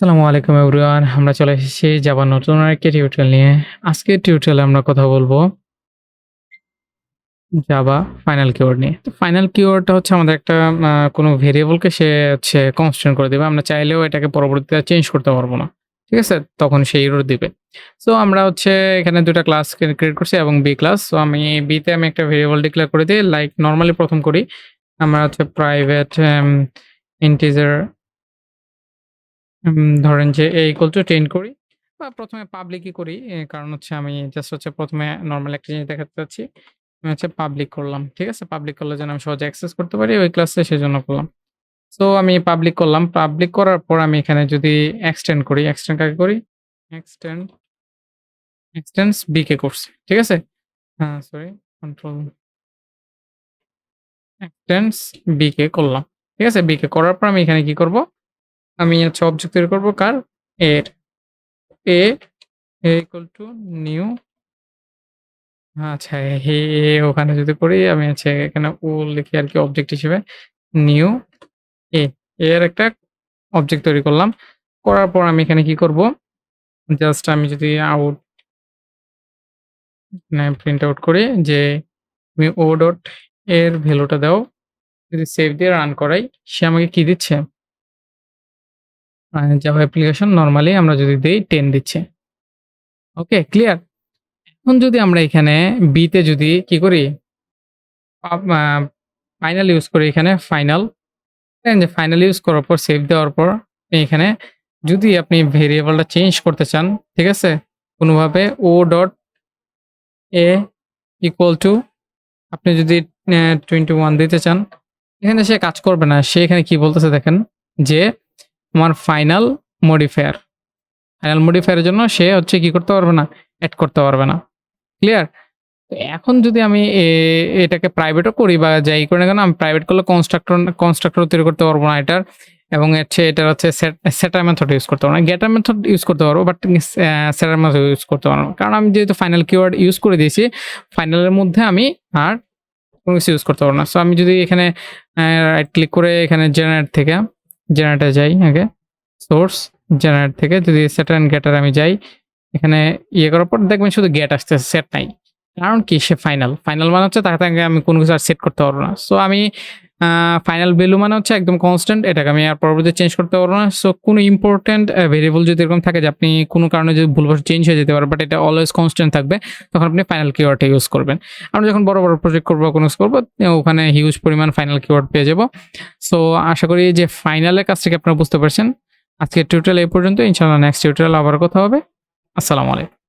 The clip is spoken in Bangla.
আসসালামু আলাইকুম এভরিওয়ান। আমরা চলে এসেছি জাভার নতুন আরেকটি টিউটোরিয়াল নিয়ে। আজকের টিউটোরিয়ালে আমরা কথা বলব জাভা ফাইনাল কিওয়ার্ড নিয়ে। তো ফাইনাল কিওয়ার্ডটা হচ্ছে আমাদের একটা কোনো ভেরিয়েবলকে সে হচ্ছে কনস্ট্যান্ট করে দেবে। আমরা চাইলেও এটাকে পরবর্তীতে চেঞ্জ করতে পারব না। ঠিক আছে? তখন সে এরর দিবে। সো আমরা হচ্ছে এখানে ২ টা ক্লাস ক্রিয়েট করছি এবং B ক্লাস। সো আমি B তে একটা ভেরিয়েবল ডিক্লেয়ার করে দেই। লাইক নরমালি ১ম করি। আমরা হচ্ছে প্রাইভেট ইন্টিজার ধরেন যে a = 10 করি বা ১ম এ পাবলিকই করি। কারণ হচ্ছে আমি জাস্ট হচ্ছে ১ম এ নরমাল একটা জিনিস দেখাতে চাচ্ছি। আমি হচ্ছে পাবলিক করলাম। ঠিক আছে? পাবলিক করলে যেন আমি সহজে অ্যাক্সেস করতে পারি ওই ক্লাসে সেজন্য করলাম। সো আমি পাবলিক করলাম। পাবলিক করার পর আমি এখানে যদি এক্সটেন্ড করি, এক্সটেন্ড কাকে করি? এক্সটেন্ড এক্সটেন্ডস b কে করছি। ঠিক আছে? সরি কন্ট্রোল এক্সটেন্ডস b কে করলাম। ঠিক আছে? b কে করার পর আমি এখানে কি করব? আমি হচ্ছে অবজেক্ট তৈরি করব কার? a এর। a new আচ্ছা ওখানে যদি করি আমি হচ্ছে এখানে লিখি আরকি অবজেক্ট হিসেবে নিউ এ এর একটা অবজেক্ট তৈরি করলাম। করার পর আমি এখানে কি করব? জাস্ট আমি যদি প্রিন্ট আউট করি যে তুমি ও ডট এর ভ্যালুটা দাও। যদি সেভ দিয়ে রান করাই সে আমাকে কি দিচ্ছে? জাভা অ্যাপ্লিকেশন নরমালি আমরা যদি দেই 10 দিচ্ছে। Okay clear? এখন যদি আমরা এখানে বি তে যদি কি করি? আপ আ ফাইনাল ইউজ করি এখানে ফাইনাল। দেখেন যে ফাইনাল ইউজ করার পর সেভ দেওয়ার পর এখানে যদি আপনি ভেরিয়েবলটা চেঞ্জ করতে চান, ঠিক আছে? কোনোভাবে O dot A equal to আপনি যদি 21 দিতে চান, এখানে সে কাজ করবে না। সে এখানে কি বলতেছে দেখেন যে আমার ফাইনাল মডিফায়ার। ফাইনাল মডিফায়ার এর জন্য সে হচ্ছে কি করতে পারবে না? এড করতে পারবে না। ক্লিয়ার? তো এখন যদি আমি এটাকে প্রাইভেটও করি বা যাই করি না কেন, আমি প্রাইভেট করলে কনস্ট্রাক্টর তৈরি করতে পারবো না এটার। এবং এটার হচ্ছে সেটার মেথড ইউজ করতে পারবো না। গেটার মেথড ইউজ করতে পারবো বাট সেটার মেথড ইউজ করতে পারবো না। কারণ আমি যেহেতু ফাইনাল কিওয়ার্ড ইউজ করে দিয়েছি, ফাইনালের মধ্যে আমি আর কোনো কিছু ইউজ করতে পারবো না। সো আমি যদি এখানে রাইট ক্লিক করে এখানে জেনারেটে যাই আগে। সোর্স জেনারেট থেকে যদি সেটার এন্ড গেটার আমি যাই, এখানে করার পর দেখবেন শুধু গেট আসতেছে, সেট নাই। কারণ কি? সে ফাইনাল। ফাইনাল মানে হচ্ছে তার থেকে আমি কোনো কিছু আর সেট করতে পারবো না। সো আমি ফাইনাল ভ্যালু মানে হচ্ছে একদম কনস্ট্যান্ট। এটাকে আমি আর পরবর্তীতে চেঞ্জ করতে পারবো না। সো কোনো ইম্পোর্টেন্ট ভেরিয়েবল যদি এরকম থাকে যে আপনি কোনো কারণে যদি ভুলবশত চেঞ্জ হয়ে যেতে পারে বাট এটা অলওয়েজ কনস্ট্যান্ট থাকবে, তখন আপনি ফাইনাল কিওয়ার্ডটা ইউজ করবেন। আমরা যখন বড় প্রজেক্ট করবো বা কোনো কিছু করবো ওখানে হিউজ পরিমাণ ফাইনাল কিওয়ার্ড পেয়ে যাবো। সো আশা করি যে ফাইনালের কাজ থেকে আপনারা বুঝতে পারছেন। আজকের টিউটোরিয়াল এই পর্যন্ত। ইনশাআল্লাহ নেক্সট টিউটোরিয়াল আবার কথা হবে। আসসালামু আলাইকুম।